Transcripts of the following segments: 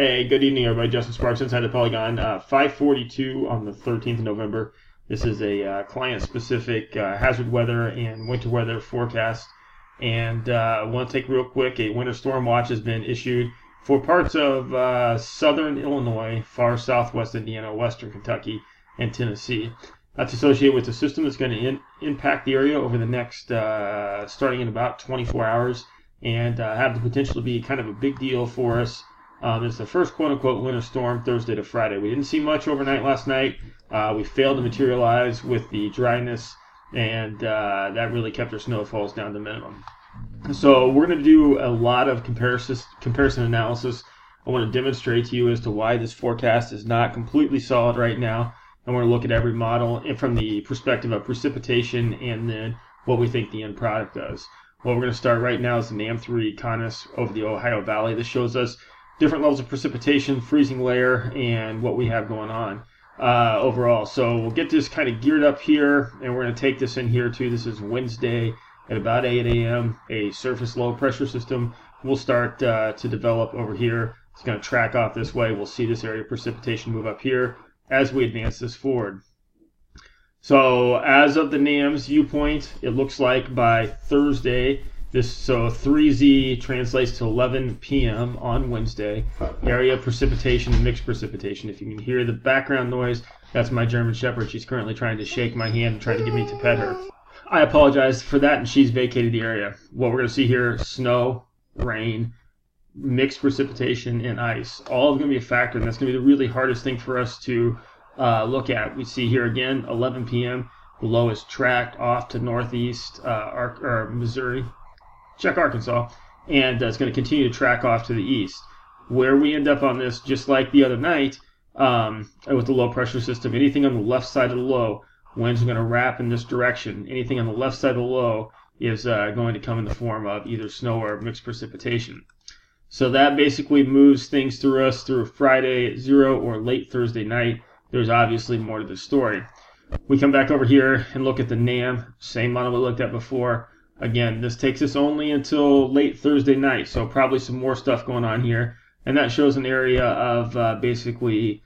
Hey, good evening, everybody. Justin Sparks inside the Polygon. 5:42 on the 13th of November. This is a client-specific hazard weather and winter weather forecast. And I want to take real quick, a winter storm watch has been issued for parts of southern Illinois, far southwest Indiana, western Kentucky, and Tennessee. That's associated with a system that's going to impact the area over the next, starting in about 24 hours, and have the potential to be kind of a big deal for us. It's the first quote-unquote winter storm Thursday to Friday. We didn't see much overnight last night. We failed to materialize with the dryness, and that really kept our snowfalls down to minimum. So we're going to do a lot of comparison analysis. I want to demonstrate to you as to why this forecast is not completely solid right now. I want to look at every model and from the perspective of precipitation and then what we think the end product does. What we're going to start right now is the NAM3 CONUS over the Ohio Valley. This shows us different levels of precipitation, freezing layer, and what we have going on overall. So we'll get this kind of geared up here, and we're going to take this in here too. This is Wednesday at about 8 a.m. A surface low pressure system will start to develop over here. It's going to track off this way. We'll see this area of precipitation move up here as we advance this forward. So as of the NAM's viewpoint, it looks like by Thursday, so 3Z translates to 11 p.m. on Wednesday. Area of precipitation, mixed precipitation. If you can hear the background noise, that's my German Shepherd. She's currently trying to shake my hand and try to get me to pet her. I apologize for that, and she's vacated the area. What we're going to see here, snow, rain, mixed precipitation, and ice. All going to be a factor, and that's going to be the really hardest thing for us to look at. We see here again, 11 p.m. The low is tracked off to northeast Missouri. Check Arkansas, and it's going to continue to track off to the east. Where we end up on this, just like the other night with the low pressure system, anything on the left side of the low, winds are going to wrap in this direction. Anything on the left side of the low is going to come in the form of either snow or mixed precipitation. So that basically moves things through us through Friday at 0 or late Thursday night. There's obviously more to the story. We come back over here and look at the NAM, same model we looked at before. Again, this takes us only until late Thursday night, so probably some more stuff going on here. And that shows an area of basically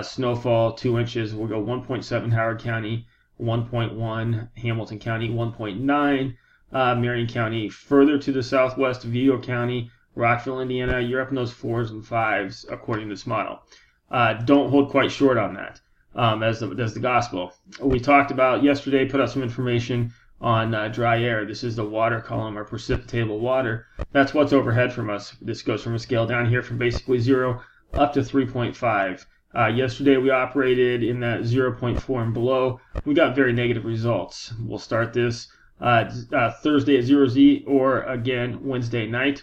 snowfall, 2 inches. We'll go 1.7 Howard County, 1.1 Hamilton County, 1.9 Marion County. Further to the southwest, Vigo County, Rockville, Indiana. You're up in those 4s and 5s according to this model. Don't hold quite short on that as the gospel. We talked about yesterday, put out some information on dry air. This is the water column, or precipitatable water. That's what's overhead from us. This goes from a scale down here from basically 0 up to 3.5. Yesterday we operated in that 0.4 and below. We got very negative results. We'll start this Thursday at 0Z or again Wednesday night.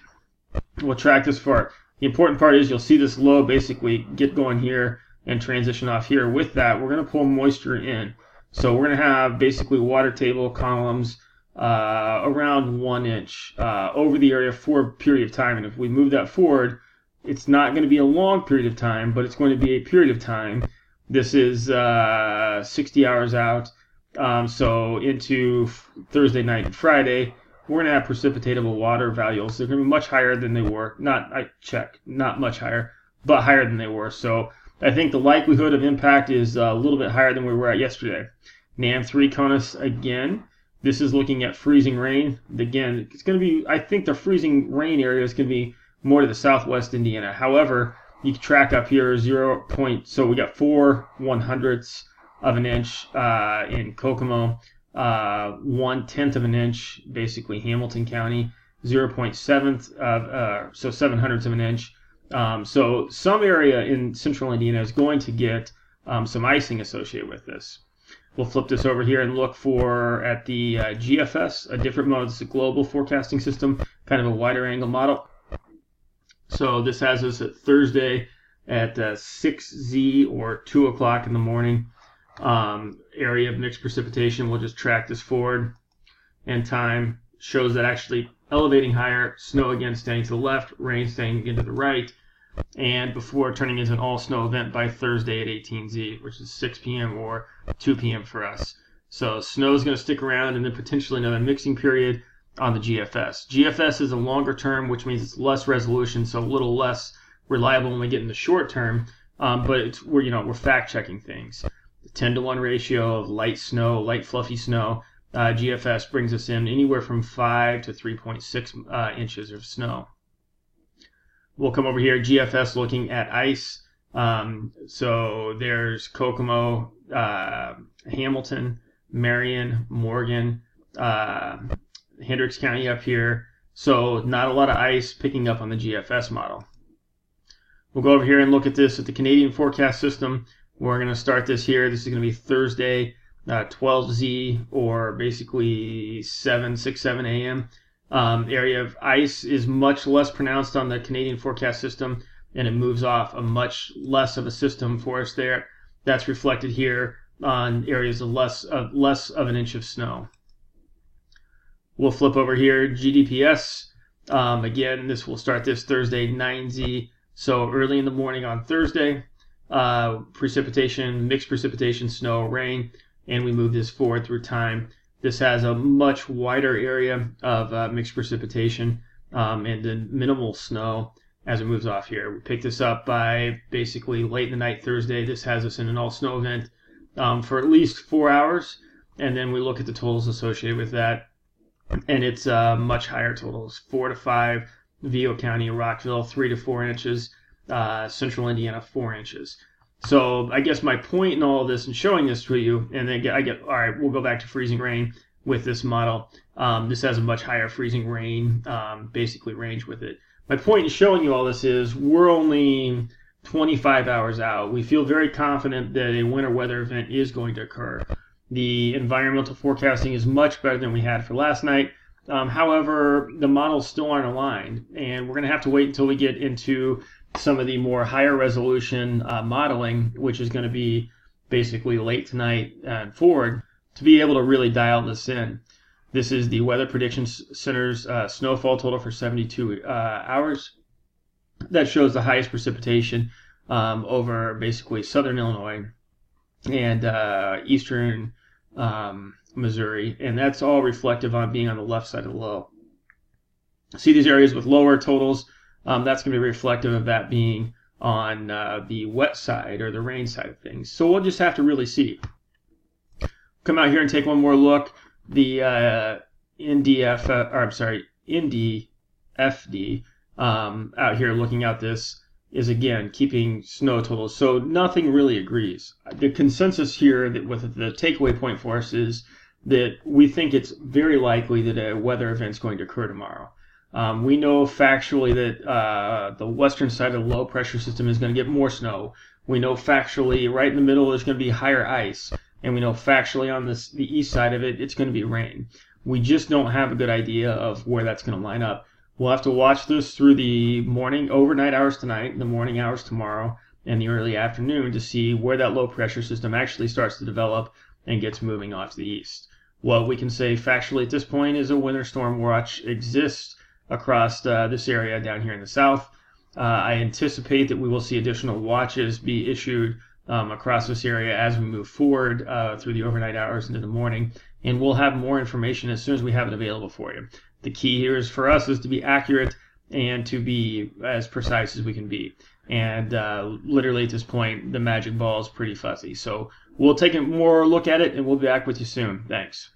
We'll track this far. The important part is you'll see this low basically get going here and transition off here. With that, we're going to pull moisture in. So we're going to have basically water table columns around 1 inch over the area for a period of time. And if we move that forward, it's not going to be a long period of time, but it's going to be a period of time. This is 60 hours out. So into Thursday night and Friday, we're going to have precipitatable water values. They're going to be much higher than they were. Not much higher, but higher than they were. So I think the likelihood of impact is a little bit higher than we were at yesterday. NAM3 CONUS again. This is looking at freezing rain. Again, it's going to be, I think the freezing rain area is going to be more to the southwest Indiana. However, you can track up here 0. So we got 4/100ths of an inch in Kokomo, 1/10 of an inch, basically Hamilton County, 0.7 so 7/100ths of an inch. So some area in central Indiana is going to get some icing associated with this. We'll flip this over here and look at the GFS, a different model. It's a global forecasting system, kind of a wider angle model. So this has us at Thursday at 6Z or 2 o'clock in the morning. Area of mixed precipitation, we'll just track this forward. And time shows that actually elevating higher, snow again staying to the left, rain staying again to the right, and before turning into an all-snow event by Thursday at 18Z, which is 6 p.m. or 2 p.m. for us. So snow is going to stick around, and then potentially another mixing period on the GFS. GFS is a longer term, which means it's less resolution, so a little less reliable when we get in the short term, but we're fact checking things. The 10-to-1 ratio of light fluffy snow. GFS brings us in anywhere from 5 to 3.6 inches of snow. We'll come over here, GFS looking at ice. So there's Kokomo, Hamilton, Marion, Morgan, Hendricks County up here. So not a lot of ice picking up on the GFS model. We'll go over here and look at this at the Canadian forecast system. We're going to start this here. This is going to be Thursday, 12Z, or basically 6, 7 a.m. Area of ice is much less pronounced on the Canadian forecast system, and it moves off a much less of a system for us there. That's reflected here on areas of less of an inch of snow. We'll flip over here, GDPS. Again, this will start this Thursday, 9Z. So early in the morning on Thursday, precipitation, mixed precipitation, snow, rain, and we move this forward through time. This has a much wider area of mixed precipitation and then minimal snow as it moves off here. We pick this up by basically late in the night Thursday. This has us in an all-snow event for at least 4 hours, and then we look at the totals associated with that, and it's much higher totals, 4 to 5, Vigo County, Rockville, 3 to 4 inches, Central Indiana, 4 inches. So I guess my point in all of this and showing this to you, and then all right, we'll go back to freezing rain with this model. This has a much higher freezing rain, basically range with it. My point in showing you all this is we're only 25 hours out. We feel very confident that a winter weather event is going to occur. The environmental forecasting is much better than we had for last night. However, the models still aren't aligned, and we're going to have to wait until we get into some of the more higher resolution modeling, which is going to be basically late tonight and forward, to be able to really dial this in. This is the Weather Prediction Center's snowfall total for 72 hours. That shows the highest precipitation over basically southern Illinois and eastern Missouri, and that's all reflective on being on the left side of the low. See these areas with lower totals, that's going to be reflective of that being on the wet side or the rain side of things. So we'll just have to really see. Come out here and take one more look. The NDFD out here looking at this is again keeping snow totals. So nothing really agrees. The consensus here that with the takeaway point for us is that we think it's very likely that a weather event is going to occur tomorrow. We know factually that the western side of the low pressure system is going to get more snow. We know factually right in the middle there's going to be higher ice. And we know factually on the east side of it, it's going to be rain. We just don't have a good idea of where that's going to line up. We'll have to watch this through the overnight hours tonight, the morning hours tomorrow, and the early afternoon to see where that low pressure system actually starts to develop and gets moving off to the east. What we can say factually at this point is a winter storm watch exists across this area down here in the south. I anticipate that we will see additional watches be issued across this area as we move forward through the overnight hours into the morning, and we'll have more information as soon as we have it available for you. The key here is for us is to be accurate and to be as precise as we can be. And literally at this point, the magic ball is pretty fuzzy. So we'll take a more look at it, and we'll be back with you soon. Thanks.